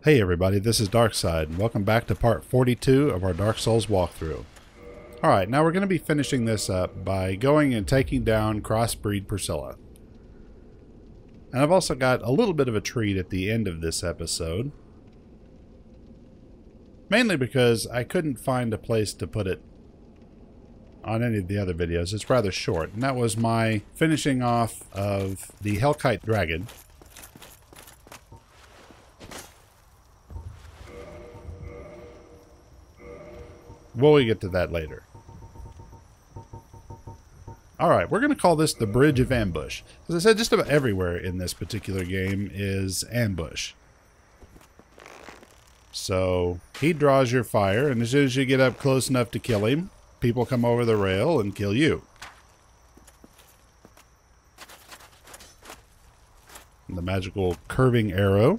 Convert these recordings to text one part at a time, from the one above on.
Hey everybody, this is Darksied, and welcome back to part 42 of our Dark Souls walkthrough. Alright, now we're going to be finishing this up by going and taking down Crossbreed Priscilla. And I've also got a little bit of a treat at the end of this episode. Mainly because I couldn't find a place to put it on any of the other videos. It's rather short, and that was my finishing off of the Hellkite Dragon. We'll get to that later. Alright, we're going to call this the Bridge of Ambush. As I said, just about everywhere in this particular game is ambush. So, he draws your fire, and as soon as you get up close enough to kill him, people come over the rail and kill you. And the magical curving arrow.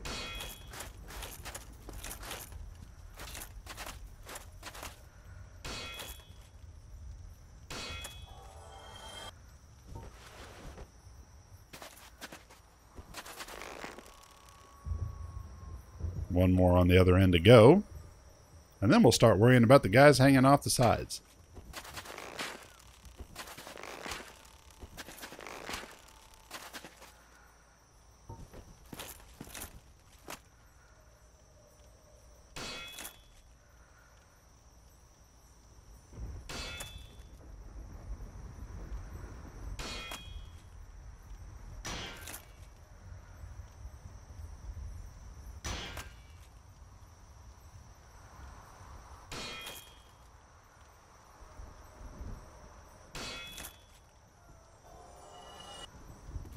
One more on the other end to go. And then we'll start worrying about the guys hanging off the sides.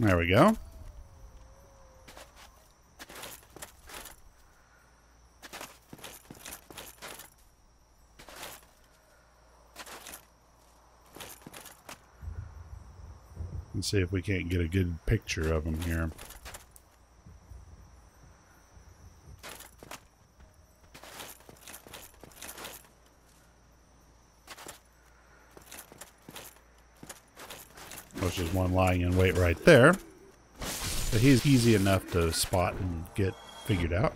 There we go. Let's see if we can't get a good picture of them here. Which is one lying in wait right there. But he's easy enough to spot and get figured out.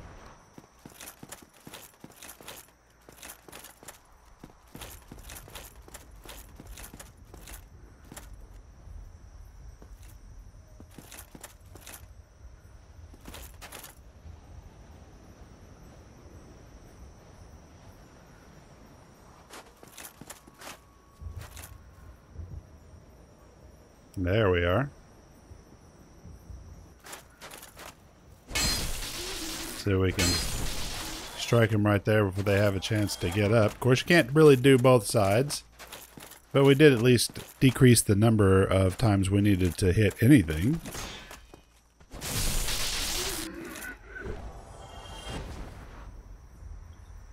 There we are. So we can strike them right there before they have a chance to get up. Of course, you can't really do both sides, but we did at least decrease the number of times we needed to hit anything.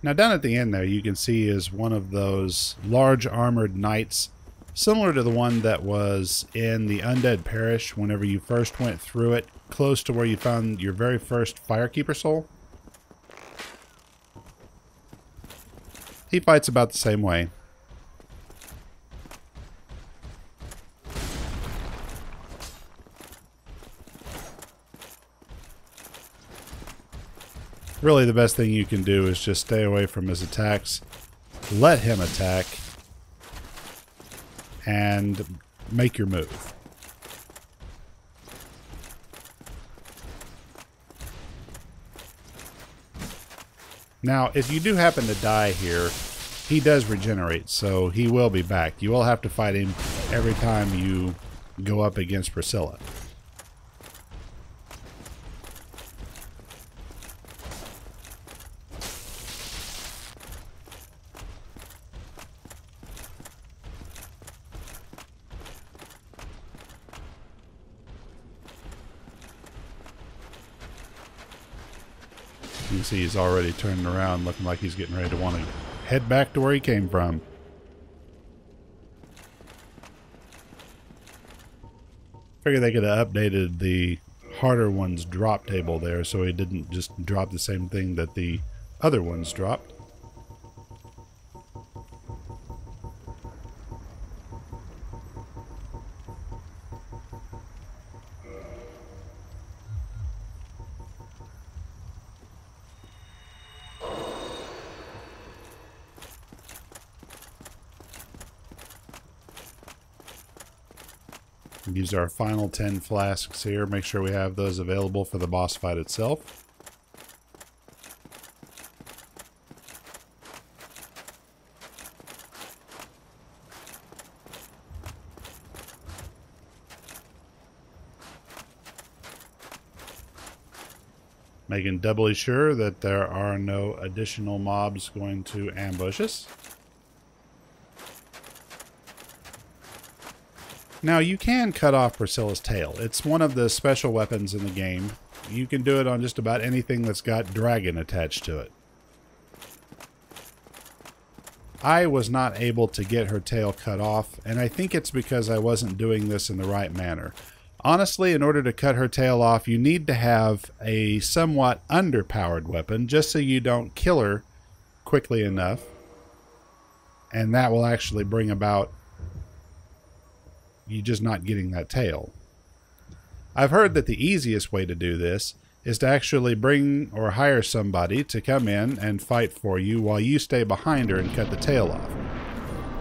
Now down at the end there, you can see is one of those large armored knights, similar to the one that was in the Undead Parish whenever you first went through it, close to where you found your very first Firekeeper soul. He fights about the same way. Really, the best thing you can do is just stay away from his attacks, let him attack, and make your move. Now, if you do happen to die here, he does regenerate, so he will be back. You will have to fight him every time you go up against Priscilla. You can see he's already turning around, looking like he's getting ready to want to head back to where he came from. Figured they could have updated the harder one's drop table there so he didn't just drop the same thing that the other ones dropped. Use our final 10 flasks here. Make sure we have those available for the boss fight itself. Making doubly sure that there are no additional mobs going to ambush us. Now you can cut off Priscilla's tail. It's one of the special weapons in the game. You can do it on just about anything that's got dragon attached to it. I was not able to get her tail cut off, and I think it's because I wasn't doing this in the right manner. Honestly, in order to cut her tail off, you need to have a somewhat underpowered weapon, just so you don't kill her quickly enough. And that will actually bring about you just not getting that tail. I've heard that the easiest way to do this is to actually bring or hire somebody to come in and fight for you while you stay behind her and cut the tail off.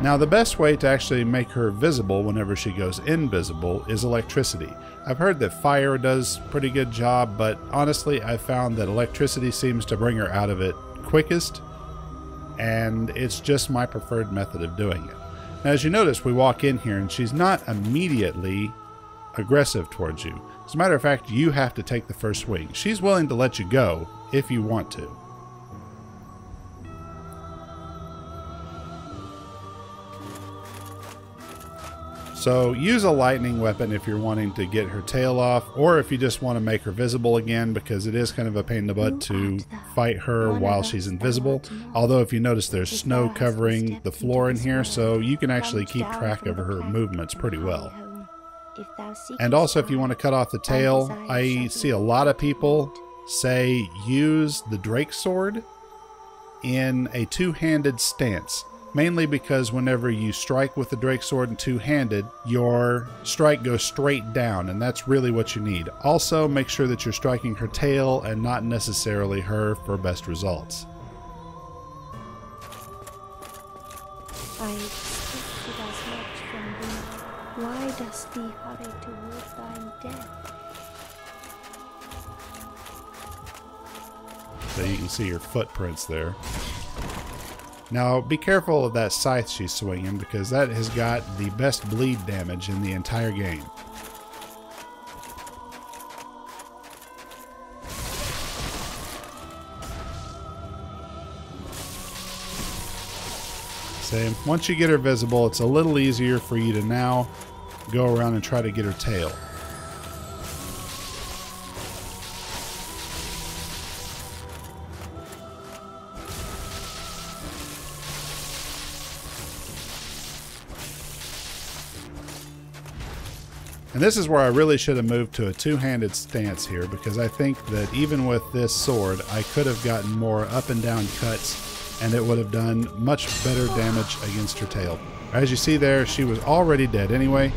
Now, the best way to actually make her visible whenever she goes invisible is electricity. I've heard that fire does a pretty good job, but honestly, I've found that electricity seems to bring her out of it quickest, and it's just my preferred method of doing it. Now, as you notice, we walk in here and she's not immediately aggressive towards you. As a matter of fact, you have to take the first swing. She's willing to let you go if you want to. So use a lightning weapon if you're wanting to get her tail off, or if you just want to make her visible again, because it is kind of a pain in the butt to fight her while she's invisible. Although if you notice, there's snow covering the floor in here, so you can actually keep track of her movements pretty well. And also, if you want to cut off the tail, I see a lot of people say use the Drake sword in a two-handed stance. Mainly because whenever you strike with the Drake sword and two-handed, your strike goes straight down, and that's really what you need. Also, make sure that you're striking her tail and not necessarily her for best results. I expected as much from thee. Why dost thee hurry toward thine death? So you can see your footprints there. Now, be careful of that scythe she's swinging, because that has got the best bleed damage in the entire game. So, once you get her visible, it's a little easier for you to now go around and try to get her tail. And this is where I really should have moved to a two-handed stance here, because I think that even with this sword, I could have gotten more up and down cuts, and it would have done much better damage against her tail. As you see there, she was already dead anyway,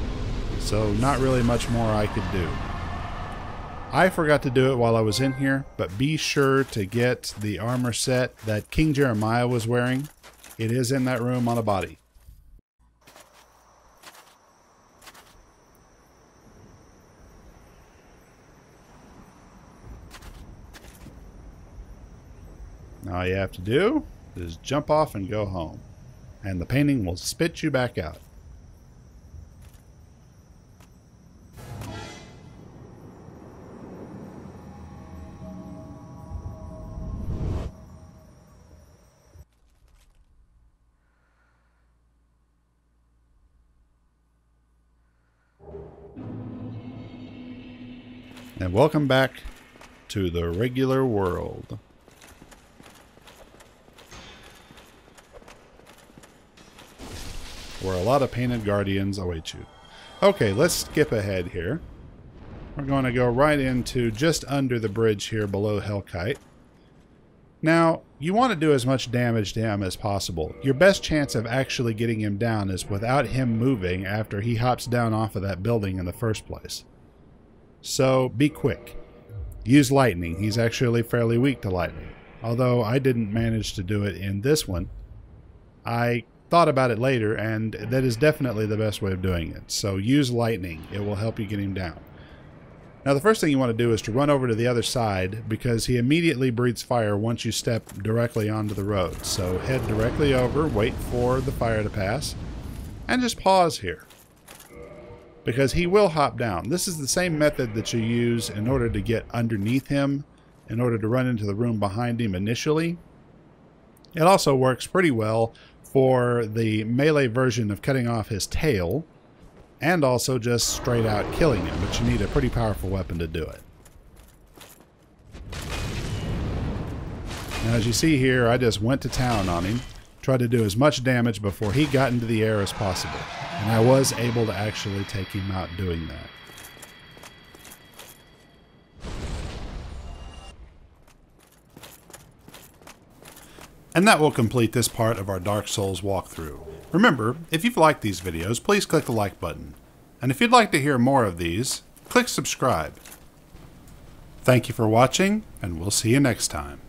so not really much more I could do. I forgot to do it while I was in here, but be sure to get the armor set that King Jeremiah was wearing. It is in that room on a body. All you have to do is jump off and go home, and the painting will spit you back out. And welcome back to the regular world. Where a lot of painted guardians await you. Okay, let's skip ahead here. We're going to go right into just under the bridge here below Hellkite. Now, you want to do as much damage to him as possible. Your best chance of actually getting him down is without him moving after he hops down off of that building in the first place. So, be quick. Use lightning. He's actually fairly weak to lightning. Although I didn't manage to do it in this one. I thought about it later, and that is definitely the best way of doing it. So use lightning. It will help you get him down. Now the first thing you want to do is to run over to the other side, because he immediately breathes fire once you step directly onto the road. So head directly over, wait for the fire to pass, and just pause here, because he will hop down. This is the same method that you use in order to get underneath him, in order to run into the room behind him initially. It also works pretty well for the melee version of cutting off his tail, and also just straight out killing him, but you need a pretty powerful weapon to do it. Now as you see here, I just went to town on him, tried to do as much damage before he got into the air as possible, and I was able to actually take him out doing that. And that will complete this part of our Dark Souls walkthrough. Remember, if you've liked these videos, please click the like button. And if you'd like to hear more of these, click subscribe. Thank you for watching, and we'll see you next time.